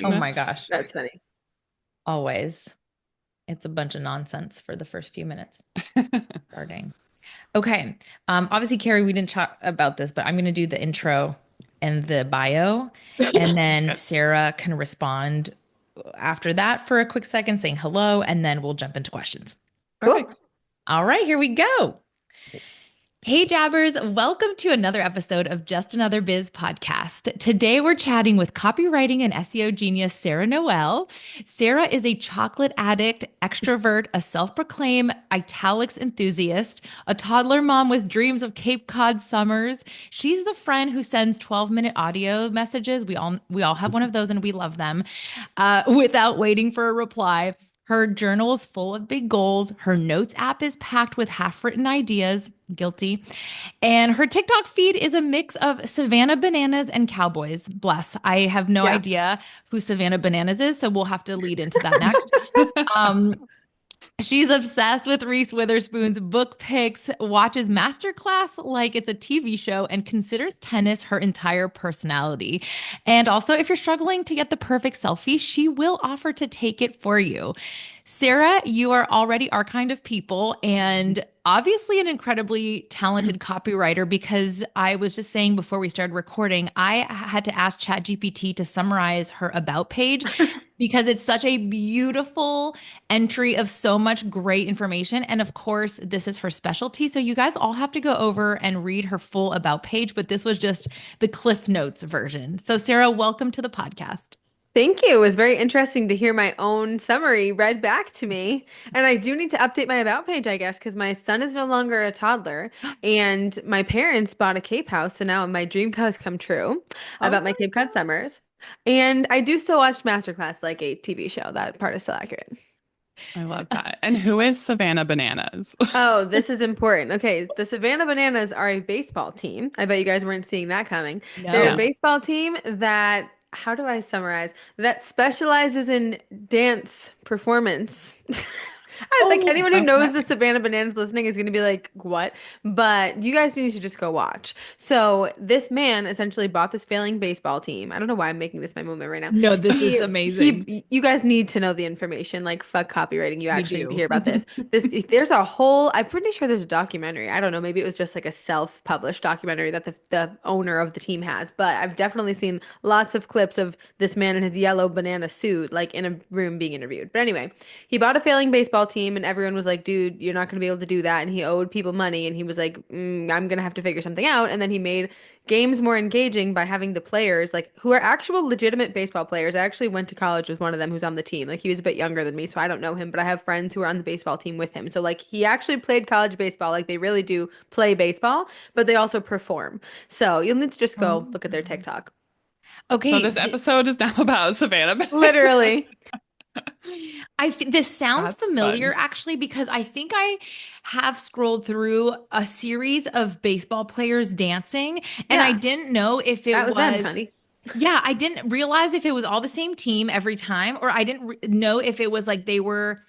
Oh thing. my gosh. That's funny. Always. It's a bunch of nonsense for the first few minutes starting. Okay. Obviously, Carrie, we didn't talk about this, but I'm going to do the intro and the bio, and then Good. Sarah can respond after that for a quick second saying hello, and then we'll jump into questions. Cool. Perfect. All right, here we go. Hey, Jabbers, welcome to another episode of Just Another Biz podcast. Today, we're chatting with copywriting and SEO genius Sara Noel. Sara is a chocolate addict, extrovert, a self proclaimed italics enthusiast, a toddler mom with dreams of Cape Cod summers. She's the friend who sends 12-minute audio messages. We all have one of those and we love them without waiting for a reply. Her journal is full of big goals. Her notes app is packed with half written ideas. Guilty. And her TikTok feed is a mix of Savannah Bananas and cowboys. Bless. I have no Yeah. idea who Savannah Bananas is, so we'll have to lead into that next. Um, She's obsessed with Reese Witherspoon's book picks, watches Masterclass like it's a TV show, and considers tennis her entire personality. And also, if you're struggling to get the perfect selfie, she will offer to take it for you. Sara, you are already our kind of people and obviously an incredibly talented copywriter because I was just saying before we started recording, I had to ask ChatGPT to summarize her about page because it's such a beautiful entry of so much great information. And of course, this is her specialty. So you guys all have to go over and read her full about page, but this was just the Cliff Notes version. So, Sara, welcome to the podcast. Thank you. It was very interesting to hear my own summary read back to me. And I do need to update my about page, I guess, because my son is no longer a toddler and my parents bought a Cape house. So now my dream has come true Oh about my my Cape Cod God. summers. And I do still watch Masterclass like a TV show. That part is still accurate. I love that. And who is Savannah Bananas? Oh, this is important. Okay, the Savannah Bananas are a baseball team. I bet you guys weren't seeing that coming. They're a Yeah. No. baseball team that, how do I summarize? That specializes in dance performance. I like Oh, anyone who knows the Okay. Savannah Bananas listening is going to be like, what? But you guys need to just go watch. So this man essentially bought this failing baseball team. I don't know why I'm making this my moment right now. no, this is amazing. You guys need to know the information. Like, fuck copywriting. You We actually need to do. hear about this. There's a whole, I'm pretty sure there's a documentary. I don't know, maybe it was just like a self-published documentary that the owner of the team has, but I've definitely seen lots of clips of this man in his yellow banana suit, like in a room being interviewed. But anyway, he bought a failing baseball team and everyone was like, dude, you're not going to be able to do that. And he owed people money and he was like, I'm going to have to figure something out. And then he made games more engaging by having the players like who are actual legitimate baseball players. I actually went to college with one of them who's on the team. Like he was a bit younger than me, so I don't know him, but I have friends who are on the baseball team with him. So like he actually played college baseball. Like they really do play baseball, but they also perform. So you'll need to just go Oh. look at their TikTok. So Okay, this episode is now about Savannah Bananas. Literally. this sounds That's familiar fun. actually because I think I have scrolled through a series of baseball players dancing and I Yeah, didn't know if that it was them, was honey. yeah, I didn't realize if it was all the same team every time or I didn't know if it was like they were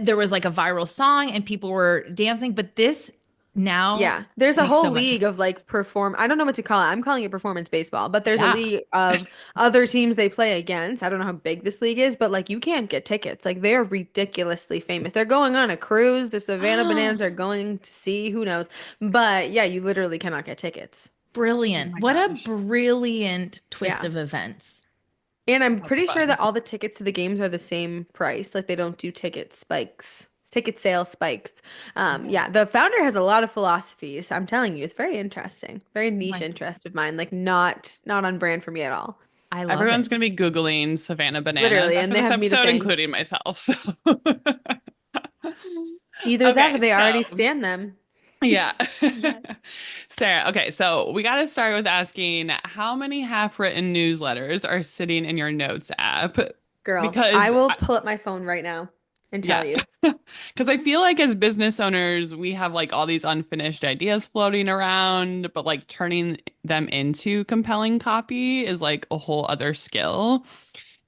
there was like a viral song and people were dancing, but this now Yeah, there's a makes whole so much league sense. of like perform. I don't know what to call it. I'm calling it performance baseball, but there's a Yeah. league of other teams they play against. I don't know how big this league is, but like you can't get tickets. Like they're ridiculously famous. They're going on a cruise. The Savannah Bananas are going to sea. Who knows? But yeah, you literally cannot get tickets. Oh Brilliant. my What a gosh. brilliant twist Yeah. of events. And I'm That's pretty sure fun. that all the tickets to the games are the same price. Like they don't do ticket spikes, ticket sale spikes. Oh Yeah, the founder has a lot of philosophies. I'm telling you, it's very interesting. Very niche my, interest of mine. Like not on brand for me at all. I love Everyone's it. going to be Googling Savannah Bananas Literally, after and they this have me to episode, thank. including myself. So, Either that or okay. they already So, stand them. yeah. Yes. Sarah, okay. So, we got to start with asking how many half-written newsletters are sitting in your notes app? Girl, I Because will pull up my phone right now and tell Yeah. you. Because I feel like as business owners, we have like all these unfinished ideas floating around, but like turning them into compelling copy is like a whole other skill.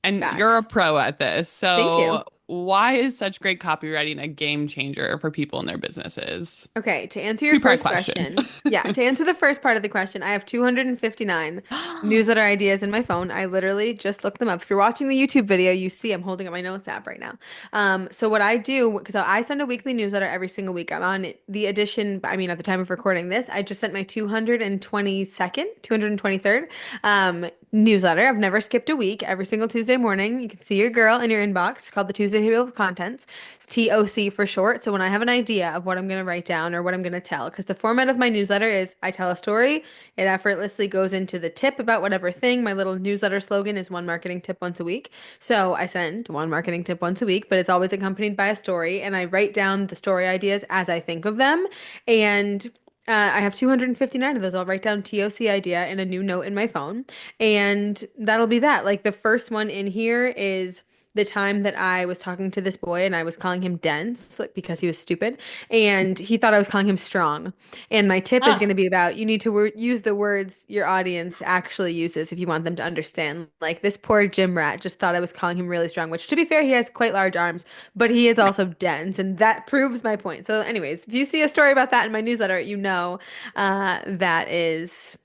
And you're a Facts. pro at this. Thank So, you. why is such great copywriting a game changer for people in their businesses? Okay, to answer your Two-part first question. question, yeah, to answer the first part of the question, I have 259 newsletter ideas in my phone. I literally just looked them up. If you're watching the YouTube video, you see I'm holding up my notes app right now. So what I do, because I send a weekly newsletter every single week. I'm on the edition, I mean, at the time of recording this, I just sent my 222nd, 223rd newsletter. I've never skipped a week. Every single Tuesday morning, you can see your girl in your inbox. It's called the Tuesday Table of Contents. It's TOC for short. So when I have an idea of what I'm going to write down or what I'm going to tell, because the format of my newsletter is I tell a story, it effortlessly goes into the tip about whatever thing. My little newsletter slogan is one marketing tip once a week. So I send one marketing tip once a week, but it's always accompanied by a story. And I write down the story ideas as I think of them. And I have 259 of those. I'll write down TOC idea and a new note in my phone. And that'll be that. Like the first one in here is the time that I was talking to this boy and I was calling him dense, like because he was stupid, and he thought I was calling him strong. And my tip is going to Ah, be about you need to use the words your audience actually uses if you want them to understand. Like this poor gym rat just thought I was calling him really strong, which to be fair, he has quite large arms, but he is also dense, and that proves my point. So, anyways, if you see a story about that in my newsletter, you know that is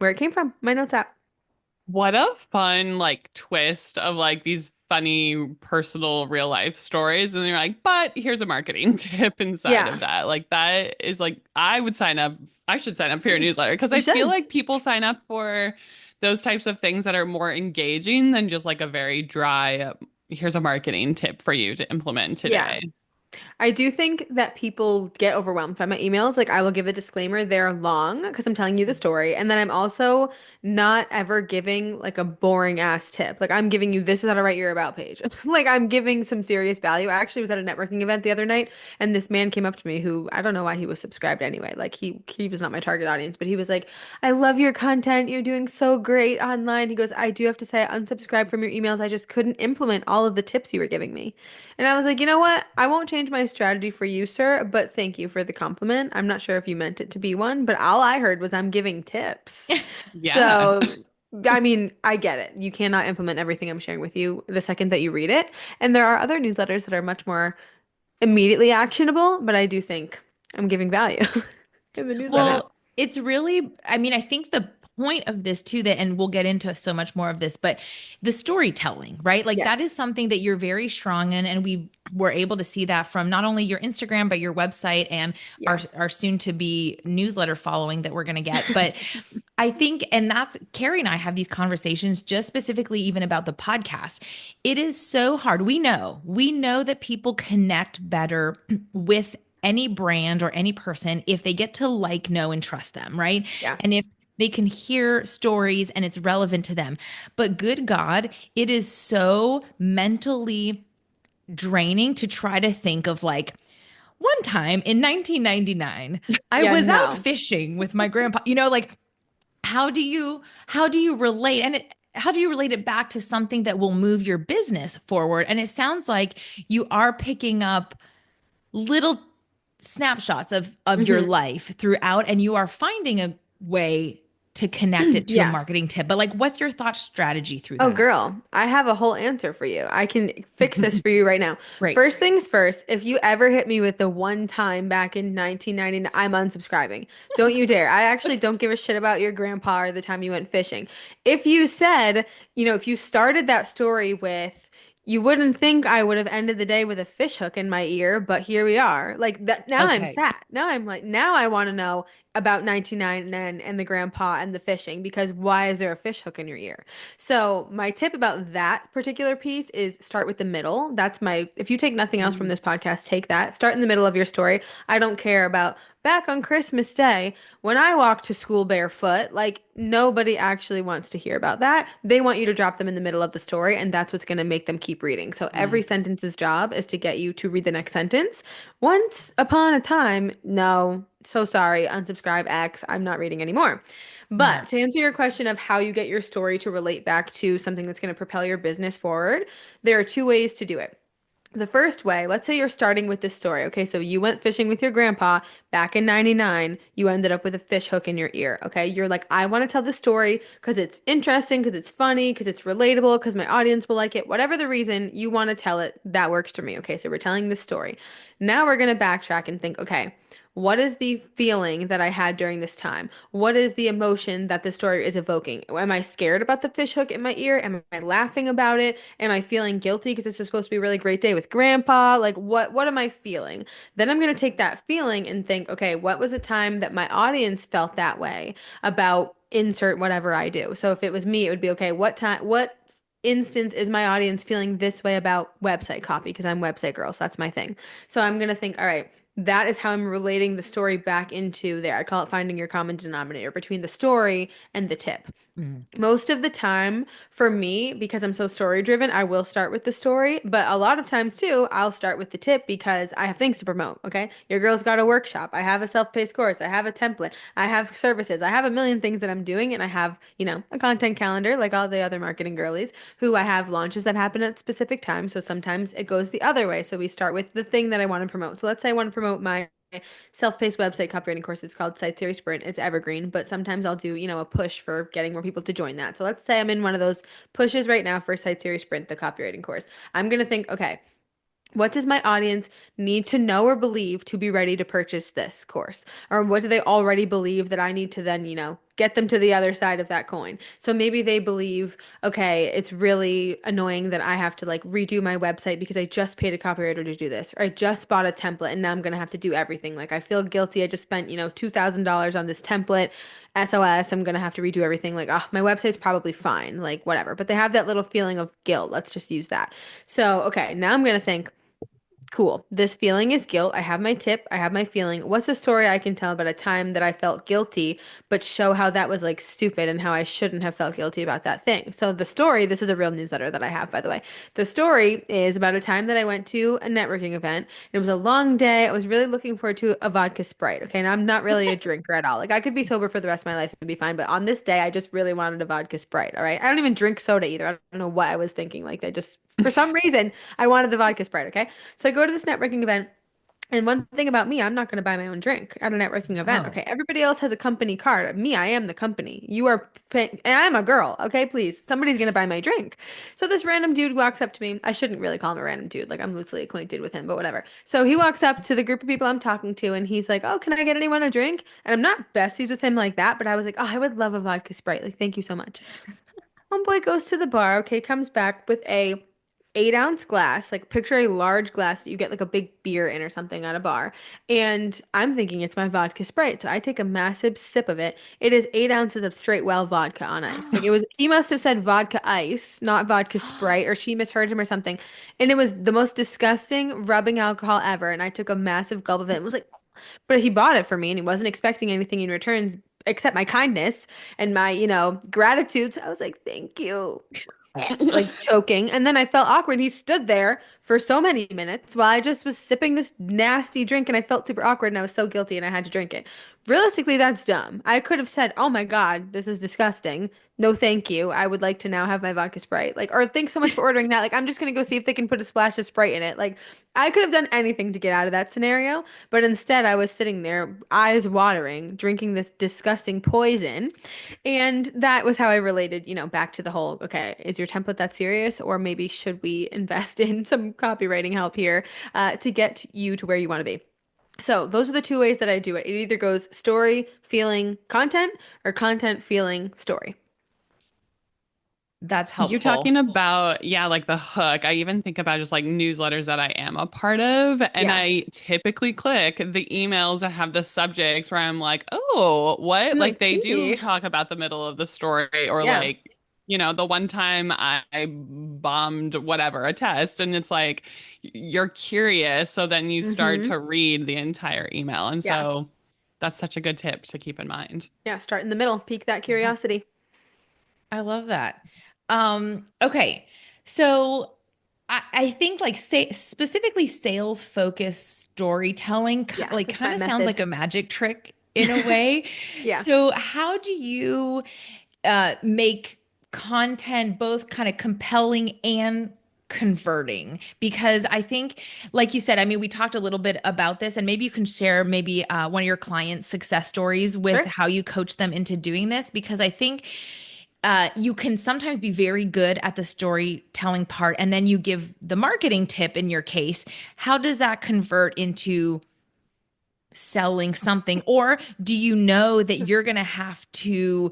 where it came from. My notes app. what a fun like twist of like these funny personal real life stories. And you're like, but here's a marketing tip inside of Yeah, that. Like that is like I would sign up. I should sign up for your newsletter because you I feel should. like people sign up for those types of things that are more engaging than just like a very dry, here's a marketing tip for you to implement Yeah. today. I do think that people get overwhelmed by my emails. Like, I will give a disclaimer, they're long because I'm telling you the story. And then I'm also not ever giving like a boring ass tip. Like, I'm giving you this is how to write your about page. Like, I'm giving some serious value. I actually was at a networking event the other night, and this man came up to me who I don't know why he was subscribed anyway. Like, he was not my target audience, but he was like, I love your content. You're doing so great online. He goes, I do have to say, I unsubscribed from your emails. I just couldn't implement all of the tips you were giving me. And I was like, you know what? I won't change my strategy for you, sir, but thank you for the compliment. I'm not sure if you meant it to be one, but all I heard was I'm giving tips. Yeah. So, I mean, I get it. You cannot implement everything I'm sharing with you the second that you read it. And there are other newsletters that are much more immediately actionable, but I do think I'm giving value in the newsletters. Well, it's really, I mean, I think the point of this too, that, and we'll get into so much more of this, but the storytelling, right? Like that is Yes. something that you're very strong in. And we were able to see that from not only your Instagram, but your website and Yeah. our soon to be newsletter following that we're going to get. But I think, and that's Kari and I have these conversations just specifically even about the podcast. It is so hard. We know that people connect better with any brand or any person if they get to like, know, and trust them, right? Yeah. And if they can hear stories and it's relevant to them. But good God, it is so mentally draining to try to think of like, one time in 1999, I Yeah, was out no. fishing with my grandpa. Like how do you relate how do you relate it back to something that will move your business forward? And it sounds like you are picking up little snapshots of your Hmm. life throughout and you are finding a way to connect it to a Yeah. marketing tip. But like what's your thought strategy through Oh, that? girl, I have a whole answer for you. I can fix this for you right now. Great. First things first, if you ever hit me with the one time back in 1999, I'm unsubscribing. Don't you dare. I actually don't give a shit about your grandpa or the time you went fishing. If you said, if you started that story with, you wouldn't think I would have ended the day with a fish hook in my ear, but here we are. Like that, now I'm Okay. sad. Now I'm like, now I want to know about 1999 and the grandpa and the fishing because why is there a fish hook in your ear? So, my tip about that particular piece is start with the middle. If you take nothing else from Mm. this podcast, take that. Start in the middle of your story. I don't care about back on Christmas Day when I walked to school barefoot. Like, nobody actually wants to hear about that. They want you to drop them in the middle of the story, and that's what's going to make them keep reading. So, every Mm. sentence's job is to get you to read the next sentence. Once upon a time, no, so sorry, unsubscribe X, I'm not reading anymore. But Smart. to answer your question of how you get your story to relate back to something that's going to propel your business forward, there are two ways to do it. The first way, let's say you're starting with this story. Okay, so you went fishing with your grandpa back in 99. You ended up with a fish hook in your ear. Okay, you're like, I want to tell this story because it's interesting, because it's funny, because it's relatable, because my audience will like it. Whatever the reason you want to tell it, that works for me. Okay, so we're telling this story. Now we're going to backtrack and think, okay, what is the feeling that I had during this time? What is the emotion that the story is evoking? Am I scared about the fish hook in my ear? Am I laughing about it? Am I feeling guilty because this is supposed to be a really great day with grandpa? Like what am I feeling? Then I'm going to take that feeling and think, okay, what was a time that my audience felt that way about insert whatever I do? So if it was me, it would be okay, what instance is my audience feeling this way about website copy? Because I'm website girl, so that's my thing. So I'm going to think, all right, that is how I'm relating the story back into there. I call it finding your common denominator between the story and the tip. Mm. Most of the time, for me, because I'm so story driven, I will start with the story. But a lot of times, too, I'll start with the tip because I have things to promote. Okay. Your girl's got a workshop. I have a self-paced course. I have a template. I have services. I have a million things that I'm doing. And I have, a content calendar like all the other marketing girlies who I have launches that happen at specific times. So sometimes it goes the other way. So we start with the thing that I want to promote. So let's say I want to promote my self-paced website copywriting course. It's called Site Series Sprint. It's evergreen, but sometimes I'll do, a push for getting more people to join that. So let's say I'm in one of those pushes right now for Site Series Sprint, the copywriting course. I'm going to think, okay, what does my audience need to know or believe to be ready to purchase this course? Or what do they already believe that I need to then, get them to the other side of that coin? So maybe they believe, okay, it's really annoying that I have to like redo my website because I just paid a copywriter to do this, or I just bought a template and now I'm going to have to do everything. Like I feel guilty. I just spent, $2,000 on this template. SOS, I'm going to have to redo everything. Like, oh, my website's probably fine, like whatever. But they have that little feeling of guilt. Let's just use that. So, okay, now I'm going to think, cool. This feeling is guilt. I have my tip. I have my feeling. What's a story I can tell about a time that I felt guilty, but show how that was like stupid and how I shouldn't have felt guilty about that thing? So the story, this is a real newsletter that I have, by the way. The story is about a time that I went to a networking event. It was a long day. I was really looking forward to a vodka Sprite. Okay. And I'm not really a drinker at all. Like I could be sober for the rest of my life and be fine. But on this day, I just really wanted a vodka Sprite. All right. I don't even drink soda either. I don't know what I was thinking. Like I just, for some reason, I wanted the vodka Sprite. Okay. So I go to this networking event. And one thing about me, I'm not going to buy my own drink at a networking event. Oh. Okay. Everybody else has a company card. Me, I am the company. You are paying, and I'm a girl. Okay. Please. Somebody's going to buy my drink. So this random dude walks up to me. I shouldn't really call him a random dude. Like I'm loosely acquainted with him, but whatever. So he walks up to the group of people I'm talking to and he's like, oh, can I get anyone a drink? And I'm not besties with him like that, but I was like, oh, I would love a vodka Sprite. Like, thank you so much. Homeboy goes to the bar, okay, comes back with a 8-ounce glass, like picture a large glass that you get like a big beer in or something at a bar. And I'm thinking it's my vodka Sprite. So I take a massive sip of it. It is 8 ounces of straight well vodka on ice. Like it was, he must have said vodka ice, not vodka Sprite, or she misheard him or something. And it was the most disgusting rubbing alcohol ever. And I took a massive gulp of it and was like, but he bought it for me and he wasn't expecting anything in return except my kindness and my, gratitude. So I was like, thank you. Like choking. And then I felt awkward. He stood there for so many minutes while I just was sipping this nasty drink and I felt super awkward and I was so guilty and I had to drink it. Realistically, that's dumb. I could have said, "Oh my God, this is disgusting. No, thank you. I would like to now have my vodka Sprite." Like, or thanks so much for ordering that. Like, I'm just gonna go see if they can put a splash of Sprite in it. Like, I could have done anything to get out of that scenario, but instead I was sitting there, eyes watering, drinking this disgusting poison. And that was how I related, back to the whole, okay, is your template that serious? Or maybe should we invest in some copywriting help here to get you to where you want to be? So those are the two ways that I do it. It either goes story, feeling, content, or content, feeling, story. That's You're helpful. talking about, yeah, like the hook. I even think about just like newsletters that I am a part of. And Yeah. I typically click the emails that have the subjects where I'm like, oh, what? I'm Like like, they do tea. talk about the middle of the story or Yeah. like, the one time I bombed whatever, a test. And it's like, you're curious. So then you start Mm-hmm. to read the entire email. And Yeah. so that's such a good tip to keep in mind. Yeah. Start in the middle, pique that Yeah. curiosity. I love that. Okay. So I think like say specifically sales focused storytelling Yeah. like That's kind my of sounds method. like a magic trick in a way. Yeah. So how do you make content both kind of compelling and converting? Because I think, like you said, I mean, we talked a little bit about this, and maybe you can share maybe one of your clients' success stories with Sure. how you coach them into doing this, because I think you can sometimes be very good at the storytelling part, and then you give the marketing tip in your case. How does that convert into selling something? Or do you know that you're going to have to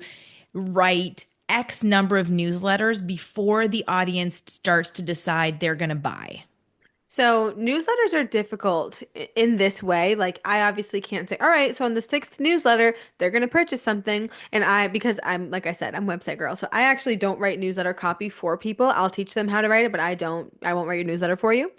write X number of newsletters before the audience starts to decide they're going to buy? So newsletters are difficult in this way. Like I obviously can't say, all right, so in the sixth newsletter, they're going to purchase something. And because I'm, like I said, I'm website girl. So I actually don't write newsletter copy for people. I'll teach them how to write it, but I won't write your newsletter for you.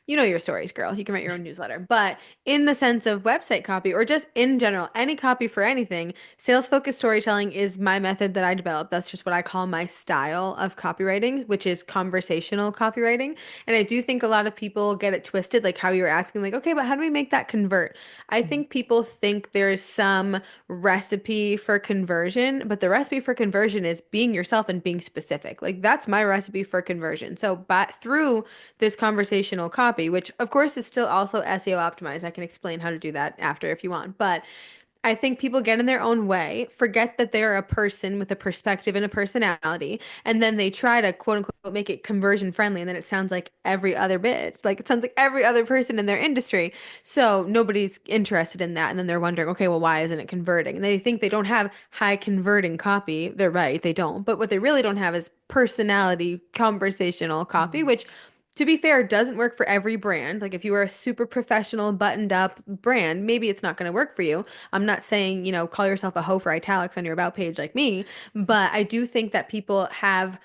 You know your stories, girl. You can write your own newsletter. But in the sense of website copy or just in general, any copy for anything, sales focused storytelling is my method that I developed. That's just what I call my style of copywriting, which is conversational copywriting. And I do think a lot of people get it twisted, like how you were asking, like, okay, but how do we make that convert? I think people think there's some recipe for conversion, but the recipe for conversion is being yourself and being specific. Like that's my recipe for conversion. So, but through this conversational copy, which of course is still also SEO optimized, I can explain how to do that after if you want, but I think people get in their own way, forget that they're a person with a perspective and a personality, and then they try to quote unquote make it conversion friendly, and then it sounds like every other bitch. Like it sounds like every other person in their industry. So nobody's interested in that. And then they're wondering, okay, well, why isn't it converting? And they think they don't have high converting copy. They're right, they don't. But what they really don't have is personality conversational copy, which to be fair, doesn't work for every brand. Like if you are a super professional, buttoned up brand, maybe it's not going to work for you. I'm not saying, call yourself a hoe for italics on your about page like me, but I do think that people have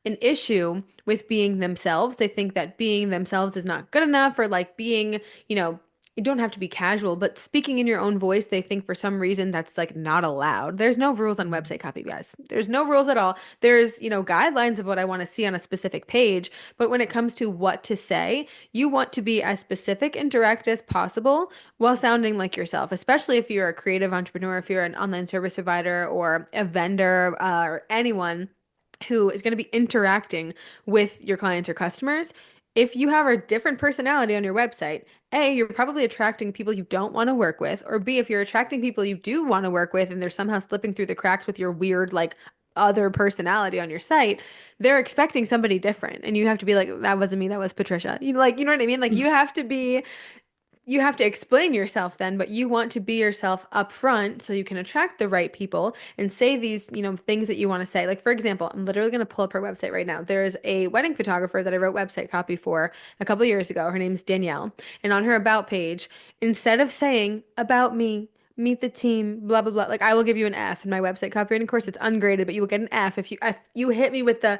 an issue with being themselves. They think that being themselves is not good enough, or like being, you don't have to be casual, but speaking in your own voice, they think for some reason that's like not allowed. There's no rules on website copy, guys. There's no rules at all. There's, guidelines of what I want to see on a specific page, but when it comes to what to say, you want to be as specific and direct as possible while sounding like yourself, especially if you're a creative entrepreneur, if you're an online service provider or a vendor, or anyone who is going to be interacting with your clients or customers. If you have a different personality on your website, A, you're probably attracting people you don't want to work with, or B, if you're attracting people you do want to work with and they're somehow slipping through the cracks with your weird, like, other personality on your site, they're expecting somebody different. And you have to be like, that wasn't me, that was Patricia. You know what I mean? Like you have to explain yourself then, but you want to be yourself up front so you can attract the right people and say these, things that you want to say. Like, for example, I'm literally going to pull up her website right now. There's a wedding photographer that I wrote website copy for a couple years ago. Her name's Danielle. And on her about page, instead of saying about me, meet the team, blah, blah, blah, like I will give you an F in my website copywriting course. It's ungraded, but you will get an F if you hit me with the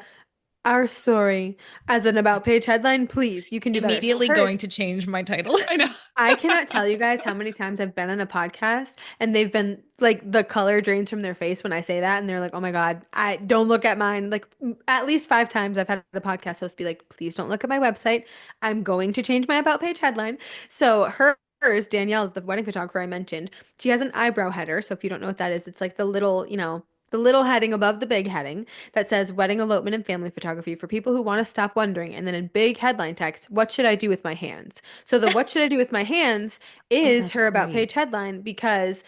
our story as an about page headline, please, you can do better. So Immediately going hers, to change my title. I know. I cannot tell you guys how many times I've been on a podcast and they've been like the color drains from their face when I say that, and they're like, "Oh my God, I don't look at mine." Like at least 5 times I've had a podcast host be like, "Please don't look at my website. I'm going to change my about page headline." So hers, Danielle's the wedding photographer I mentioned. She has an eyebrow header. So if you don't know what that is, it's like the little heading above the big heading that says wedding elopement and family photography for people who want to stop wondering. And then in big headline text, what should I do with my hands? So the what should I do with my hands Oh, is that's her about great. page headline because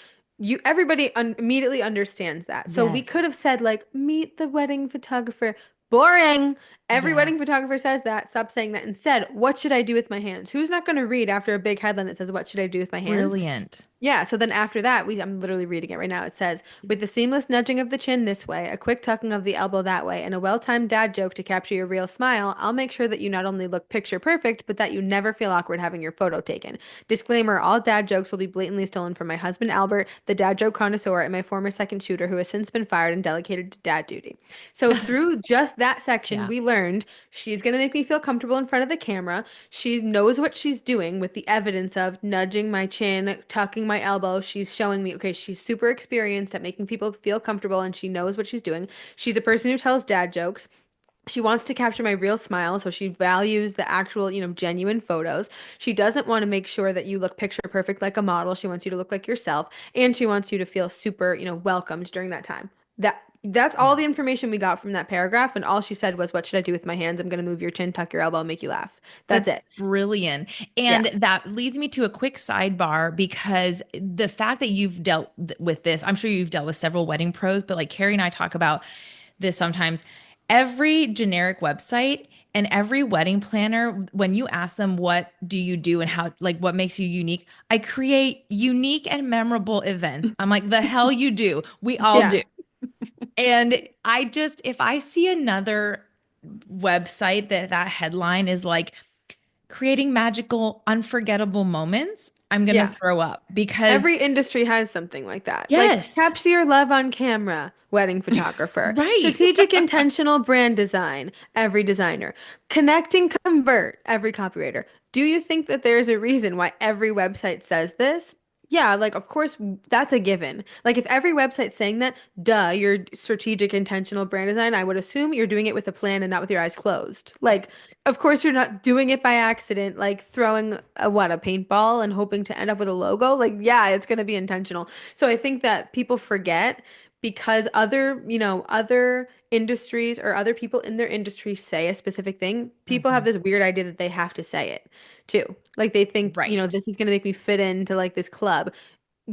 everybody immediately understands that. So we could Yes. have said like meet the wedding photographer. Boring. Every wedding Yes. photographer says that. Stop saying that. Instead, what should I do with my hands? Who's not going to read after a big headline that says what should I do with my hands? Brilliant. Yeah, so then after that, I'm literally reading it right now. It says, with the seamless nudging of the chin this way, a quick tucking of the elbow that way, and a well-timed dad joke to capture your real smile, I'll make sure that you not only look picture perfect, but that you never feel awkward having your photo taken. Disclaimer, all dad jokes will be blatantly stolen from my husband Albert, the dad joke connoisseur, and my former second shooter who has since been fired and delegated to dad duty. So through just that section, Yeah. we learned she's going to make me feel comfortable in front of the camera. She knows what she's doing with the evidence of nudging my chin, tucking my elbow. She's showing me, okay, she's super experienced at making people feel comfortable and she knows what she's doing. She's a person who tells dad jokes. She wants to capture my real smile, so she values the actual, genuine photos. She doesn't want to make sure that you look picture perfect like a model. She wants you to look like yourself, and she wants you to feel super, welcomed during that time. That That's all Yeah. the information we got from that paragraph. And all she said was, what should I do with my hands? I'm going to move your chin, tuck your elbow, and make you laugh. That's That's it. brilliant. Yeah. And that leads me to a quick sidebar because the fact that you've dealt with this, I'm sure you've dealt with several wedding pros, but like Carrie and I talk about this sometimes. Every generic website and every wedding planner, when you ask them, what do you do and how, like, what makes you unique? I create unique and memorable events. I'm like, the hell you do. We all Yeah. do. And I just, if I see another website that headline is like, creating magical, unforgettable moments, I'm gonna Yeah. throw up because Every industry has something like that. Like yes, capture your love on camera, wedding photographer. right. Strategic intentional brand design, every designer. Connect and convert, every copywriter. Do you think that there's a reason why every website says this? Yeah, like of course that's a given. Like if every website's saying that, duh, your strategic intentional brand design, I would assume you're doing it with a plan and not with your eyes closed. Like of course you're not doing it by accident, like throwing a paintball and hoping to end up with a logo. Like yeah, it's going to be intentional. So I think that people forget because other industries or other people in their industry say a specific thing, people have Mhm. this weird idea that they have to say it too. Like they think, Right. this is going to make me fit into like this club.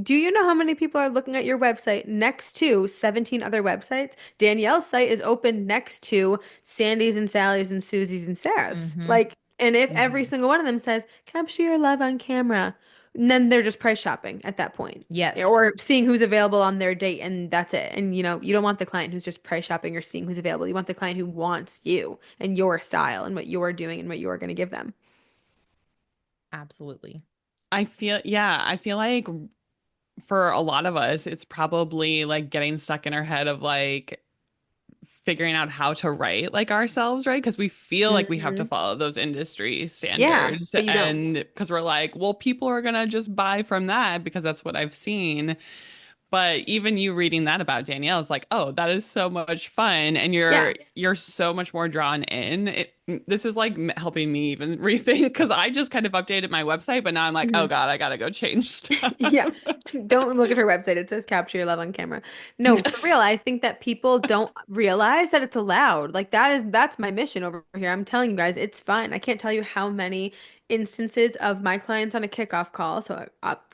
Do you know how many people are looking at your website next to 17 other websites? Danielle's site is open next to Sandy's and Sally's and Susie's and Sarah's. Hmm. Like, and if every Hmm. single one of them says, capture your love on camera, then they're just price shopping at that point. Yes, Or seeing who's available on their date, and that's it. And you don't want the client who's just price shopping or seeing who's available. You want the client who wants you and your style and what you're doing and what you're going to give them. absolutely. I feel like for a lot of us, it's probably like getting stuck in our head of like figuring out how to write like ourselves, right? Because we feel like we have to Hmm. follow those industry Yeah, standards. but you don't. And because we're like, well, people are gonna just buy from that because that's what I've seen. But even you reading that about Danielle, it's like, oh, that is so much fun, and Yeah. you're so much more drawn in. This is like helping me even rethink because I just kind of updated my website, but now I'm like, oh Mhm. God, I gotta go change stuff. Yeah. Don't look at her website. It says capture your love on camera. No, for real. I think that people don't realize that it's allowed. Like that's my mission over here. I'm telling you guys, it's fun. I can't tell you how many instances of my clients on a kickoff call. So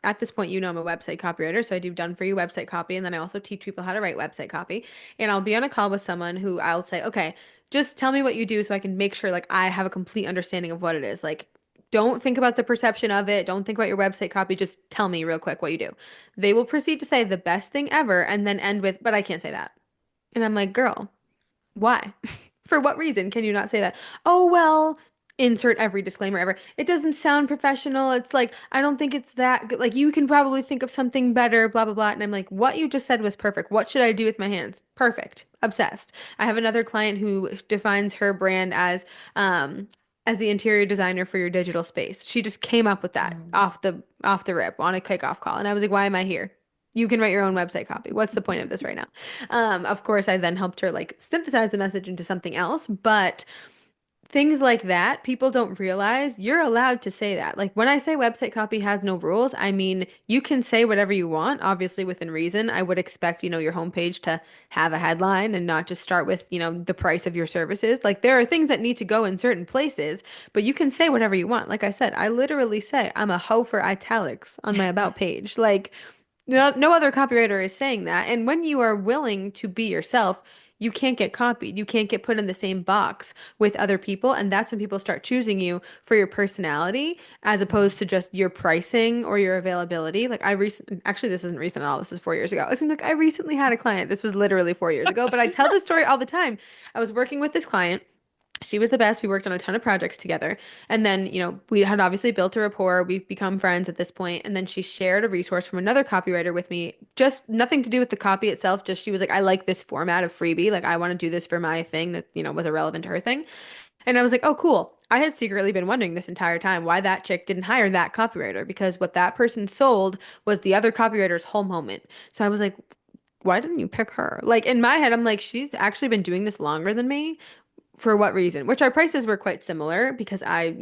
at this point, I'm a website copywriter. So I do done for you website copy. And then I also teach people how to write website copy. And I'll be on a call with someone who I'll say, okay, just tell me what you do so I can make sure like I have a complete understanding of what it is. Like don't think about the perception of it. Don't think about your website copy. Just tell me real quick what you do. They will proceed to say the best thing ever and then end with, but I can't say that. And I'm like, girl, why? For what reason can you not say that? Oh, well, insert every disclaimer ever. It doesn't sound professional. It's like, I don't think it's that good. Like, you can probably think of something better, blah, blah, blah. And I'm like, what you just said was perfect. What should I do with my hands? Perfect. Obsessed. I have another client who defines her brand as the interior designer for your digital space. She just came up with that Mm. off the rip on a kickoff call. And I was like, why am I here? You can write your own website copy. What's the point of this right now? Of course, I then helped her like synthesize the message into something else, but things like that, people don't realize you're allowed to say that. Like when I say website copy has no rules, I mean you can say whatever you want, obviously within reason. I would expect, your homepage to have a headline and not just start with, the price of your services. Like there are things that need to go in certain places, but you can say whatever you want. Like I said, I literally say I'm a hoe for italics on my about page. Like no other copywriter is saying that. And when you are willing to be yourself, you can't get copied. You can't get put in the same box with other people. And that's when people start choosing you for your personality as opposed to just your pricing or your availability. Like actually, this isn't recent at all. This is 4 years ago. It seems like I recently had a client. This was literally 4 years ago, but I tell this story all the time. I was working with this client. She was the best. We worked on a ton of projects together. And then, we had obviously built a rapport. We've become friends at this point. And then she shared a resource from another copywriter with me, just nothing to do with the copy itself. Just she was like, I like this format of freebie. Like, I want to do this for my thing that, was irrelevant to her thing. And I was like, oh, cool. I had secretly been wondering this entire time why that chick didn't hire that copywriter because what that person sold was the other copywriter's whole moment. So I was like, why didn't you pick her? Like in my head, I'm like, she's actually been doing this longer than me for what reason? Which our prices were quite similar because I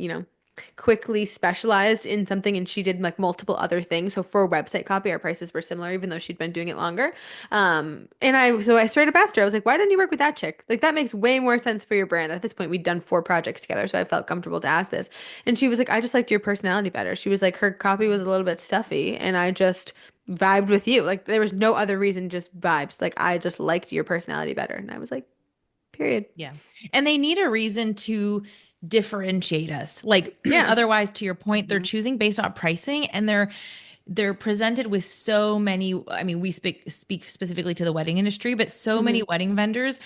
quickly specialized in something and she did like multiple other things. So for website copy, our prices were similar, even though she'd been doing it longer. And I straight up asked her, I was like, why didn't you work with that chick? Like that makes way more sense for your brand. At this point, we'd done 4 projects together, so I felt comfortable to ask this. And she was like, I just liked your personality better. She was like, her copy was a little bit stuffy, and I just vibed with you. Like there was no other reason, just vibes. Like I just liked your personality better. And I was like, period. Yeah. And they need a reason to differentiate us. Like Yeah. otherwise, to your point, they're Mhm. choosing based on pricing and they're presented with so many. I mean, we speak specifically to the wedding industry, but so many Hmm. wedding vendors.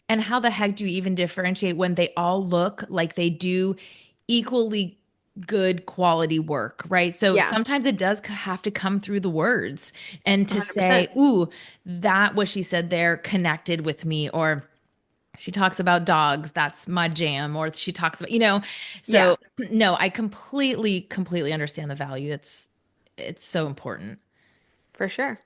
And how the heck do you even differentiate when they all look like they do equally good quality work, right? So Yeah. sometimes it does have to come through the words and to 100%. say, ooh, that what she said there connected with me, or she talks about dogs, that's my jam, or she talks about, Yeah. so no, I completely understand the value. It's so important. For sure.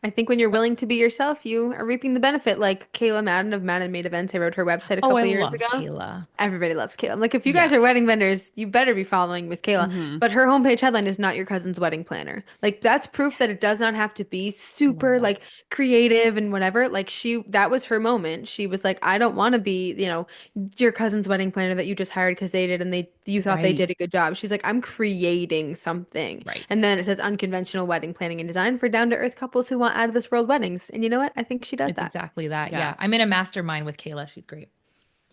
I think when you're willing to be yourself, you are reaping the benefit. Like Kayla Madden of Madden Made Events, I wrote her website a Oh, I couple years love ago. Kayla. Everybody loves Kayla. I'm like, if you guys Yeah, are wedding vendors, you better be following Miss Kayla. Mhm. But her homepage headline is not your cousin's wedding planner. Like that's proof that it does not have to be love super that. like creative and whatever. Like that was her moment. She was like, I don't want to be, your cousin's wedding planner that you just hired because they did and you thought they Right, did a good job. She's like, I'm creating something. right. And then it says unconventional wedding planning and design for down to earth couples who want out of this world weddings. And you know what? I think she does It's that. exactly that. Yeah. Yeah, I'm in a mastermind with Kayla. She's great.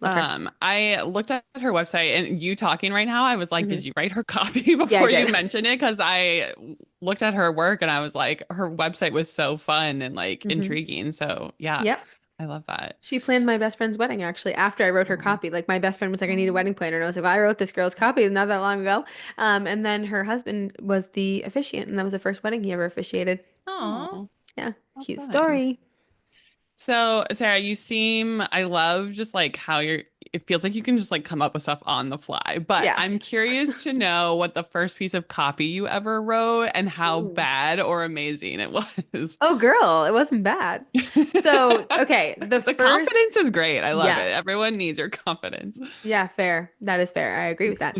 Love her. I looked at her website and you talking right now, I was like, Hmm. did you write her copy Yeah, I before you did. mentioned it? Because I looked at her work and I was like, her website was so fun and like Hmm. intriguing. So yeah, Yep. I love that. She planned my best friend's wedding actually after I wrote her Oh. copy. Like my best friend was like, I need a Oh. wedding planner. And I was like, well, I wrote this girl's copy not that long ago. And then her husband was the officiant, and that was the first wedding he ever officiated. Oh, Oh, Yeah, how cute fun. story. So, Sarah, I love just like how it feels like you can just like come up with stuff on the fly. But Yeah. I'm curious to know what the first piece of copy you ever wrote and how Ooh. bad or amazing it was. Oh, girl, it wasn't bad. So, okay, the The first, confidence is great. I love it. yeah. Everyone needs your confidence. Yeah, fair. That is fair. I agree with that.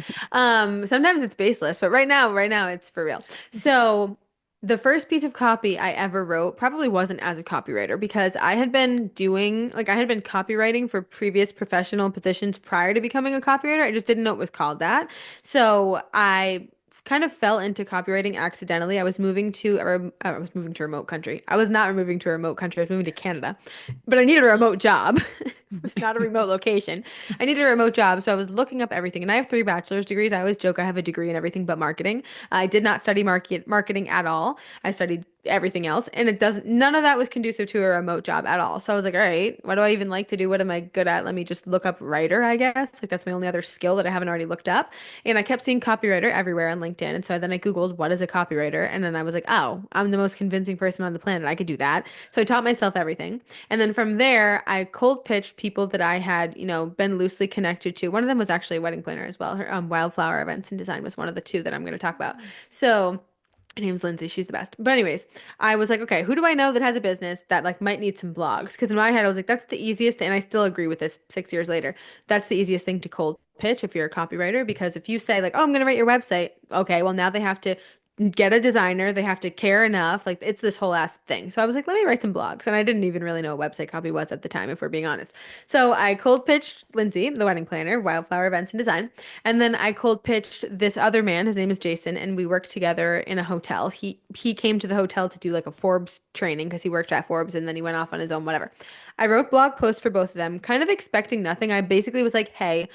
Sometimes it's baseless, but right now it's for real. So the first piece of copy I ever wrote probably wasn't as a copywriter because I had been copywriting for previous professional positions prior to becoming a copywriter. I just didn't know it was called that. So I kind of fell into copywriting accidentally. I was moving to a remote country. I was not moving to a remote country. I was moving to Canada, but I needed a remote job. It was not a remote location. I needed a remote job, so I was looking up everything. And I have 3 bachelor's degrees. I always joke I have a degree in everything but marketing. I did not study marketing at all. I studied everything else, and none of that was conducive to a remote job at all. So I was like, all right, what do I even like to do? What am I good at? Let me just look up writer, I guess. Like that's my only other skill that I haven't already looked up. And I kept seeing copywriter everywhere on LinkedIn. And so then I Googled what is a copywriter, and then I was like, oh, I'm the most convincing person on the planet. I could do that. So I taught myself everything. And then from there, I cold pitched people that I had, been loosely connected to. One of them was actually a wedding planner as well. Her Wildflower Events and Design was one of the two that I'm going to talk about. So her name's Lindsay. She's the best. But anyways, I was like, okay, who do I know that has a business that like might need some blogs? Because in my head, I was like, that's the easiest, and I still agree with this 6 years later. That's the easiest thing to cold pitch if you're a copywriter, because if you say like, oh, I'm going to write your website, okay, well now they have to get a designer, they have to care enough. Like it's this whole ass thing. So I was like, let me write some blogs. And I didn't even really know what website copy was at the time, if we're being honest. So I cold pitched Lindsay, the wedding planner, Wildflower Events and Design. And then I cold pitched this other man, his name is Jason, and we worked together in a hotel. He came to the hotel to do like a Forbes training because he worked at Forbes, and then he went off on his own, whatever. I wrote blog posts for both of them, kind of expecting nothing. I basically was like, hey,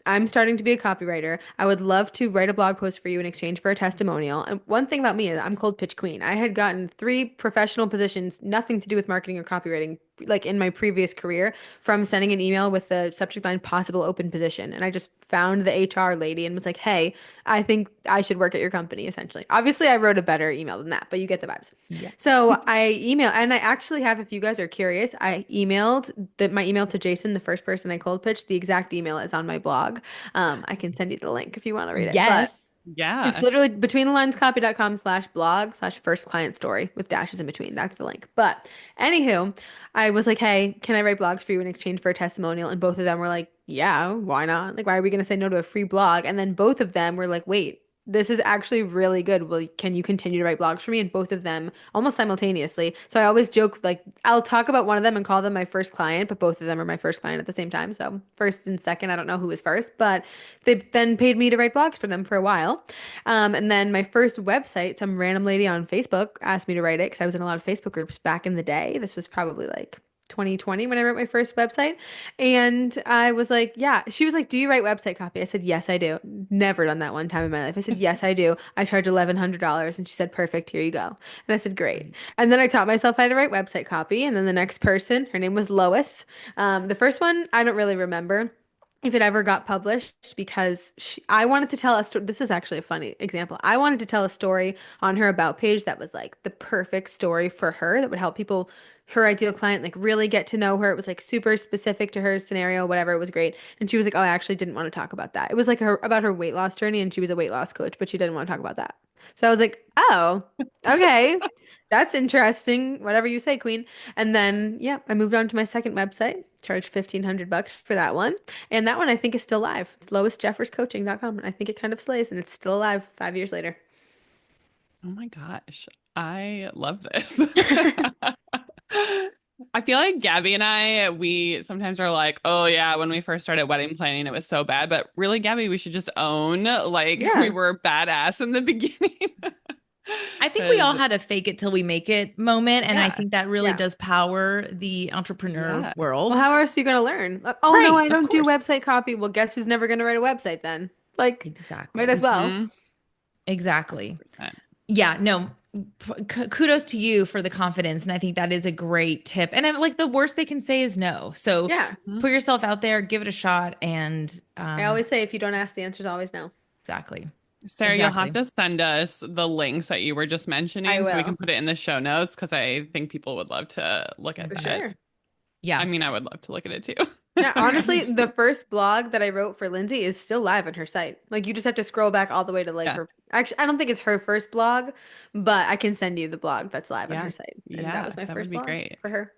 I'm starting to be a copywriter. I would love to write a blog post for you in exchange for a testimonial. And one thing about me is I'm cold pitch queen. I had gotten 3 professional positions, nothing to do with marketing or copywriting, like in my previous career, from sending an email with the subject line possible open position. And I just found the HR lady and was like, hey, I think I should work at your company, essentially. Obviously, I wrote a better email than that, but you get the vibes. yeah. So I emailed, and I actually have, if you guys are curious, I emailed my email to Jason, the first person I cold pitched. The exact email is on my blog. I can send you the link if you want to read it. But Yes. It's Yeah. literally betweenthelinescopy.com/blog/first client story with dashes in between. That's the link. But anywho, I was like, hey, can I write blogs for you in exchange for a testimonial? And both of them were like, yeah, why not? Like, why are we going to say no to a free blog? And then both of them were like, wait, this is actually really good. Well, can you continue to write blogs for me? And both of them almost simultaneously. So I always joke, like, I'll talk about one of them and call them my first client, but both of them are my first client at the same time. So first and second, I don't know who was first, but they then paid me to write blogs for them for a while. And then my first website, some random lady on Facebook asked me to write it because I was in a lot of Facebook groups back in the day. This was probably like 2020 when I wrote my first website. And I was like, yeah. She was like, do you write website copy? I said, yes, I do. Never done that one time in my life. I said, yes, I do. I charge $1,100. And she said, perfect, here you go. And I said, great. And then I taught myself how to write website copy. And then the next person, her name was Lois. The first one, I don't really remember if it ever got published because I wanted to tell a story. This is actually a funny example. I wanted to tell a story on her about page that was like the perfect story for her that would help people, her ideal client, like really get to know her. It was like super specific to her scenario, whatever. It was great. And she was like, "Oh, I actually didn't want to talk about that." It was like her about her weight loss journey, and she was a weight loss coach, but she didn't want to talk about that. So I was like, "Oh, okay." That's interesting. Whatever you say, Queen. And then, yeah, I moved on to my second website, charged $1,500 for that one. And that one I think is still live. It's loisjefferscoaching.com. And I think it kind of slays and it's still alive 5 years later. Oh my gosh. I love this. I feel like Gabby and I, we sometimes are like, oh yeah, when we first started wedding planning, it was so bad. But really, Gabby, we should just own like we Yeah. were badass in the beginning. I think we all Because had a fake it till we make it moment. And I yeah, think that really Yeah. does power the entrepreneur yeah, Well, world. how else are you going to learn? Like, oh, no, Right. I Of don't do course. website copy. Well, guess who's never going to write a website then? Like, might as Exactly. well. hmm Exactly. 100%. Yeah, no, kudos to you for the confidence. And I think that is a great tip. And I'm like, the worst they can say is no. So Yeah. put yourself out there, give it a shot. And I always say if you don't ask, the answer's always no. exactly. Sarah, you'll have Exactly. to send us the links that you were just I mentioning so we can will, put it in the show notes because I think people would love to look at for that. sure. I Yeah, mean, I would love to look at it too. Yeah, honestly, the first blog that I wrote for Lindsay is still live on her site. Like you just have to scroll back all the way to like Yeah. her. Actually, I don't think it's her first blog, but I can send you the blog that's live on her Yeah. site. And that Yeah. was my That would first be blog great. for her.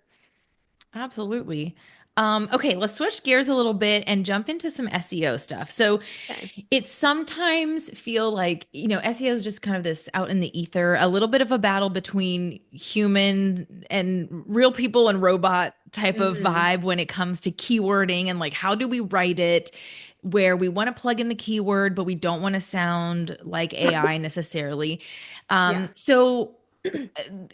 absolutely. Okay, let's switch gears a little bit and jump into some SEO stuff. So Okay. it sometimes feel like, SEO is just kind of this out in the ether, a little bit of a battle between human and real people and robot type of Hmm. vibe when it comes to keywording and like how do we write it where we want to plug in the keyword, but we don't want to sound like AI necessarily. Yeah. So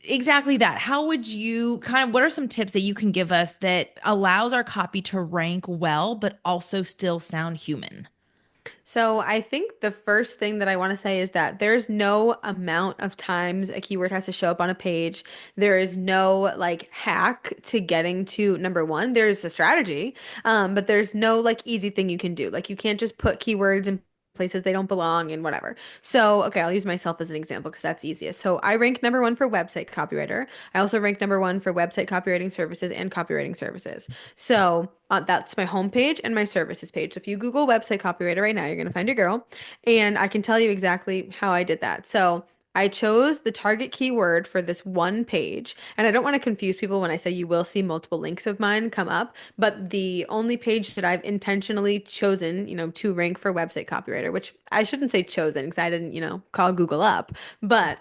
exactly that. How would you kind of, what are some tips that you can give us that allows our copy to rank well, but also still sound human? So I think the first thing that I want to say is that there's no amount of times a keyword has to show up on a page. There is no like hack to getting to number one. There's a strategy, but there's no like easy thing you can do. Like you can't just put keywords in places they don't belong and whatever. So, okay, I'll use myself as an example because that's easiest. So I rank number one for website copywriter. I also rank number one for website copywriting services and copywriting services. So that's my homepage and my services page. So if you Google website copywriter right now, you're going to find your girl. And I can tell you exactly how I did that. So I chose the target keyword for this one page. And I don't want to confuse people when I say you will see multiple links of mine come up, but the only page that I've intentionally chosen, to rank for website copywriter, which I shouldn't say chosen because I didn't, call Google up, but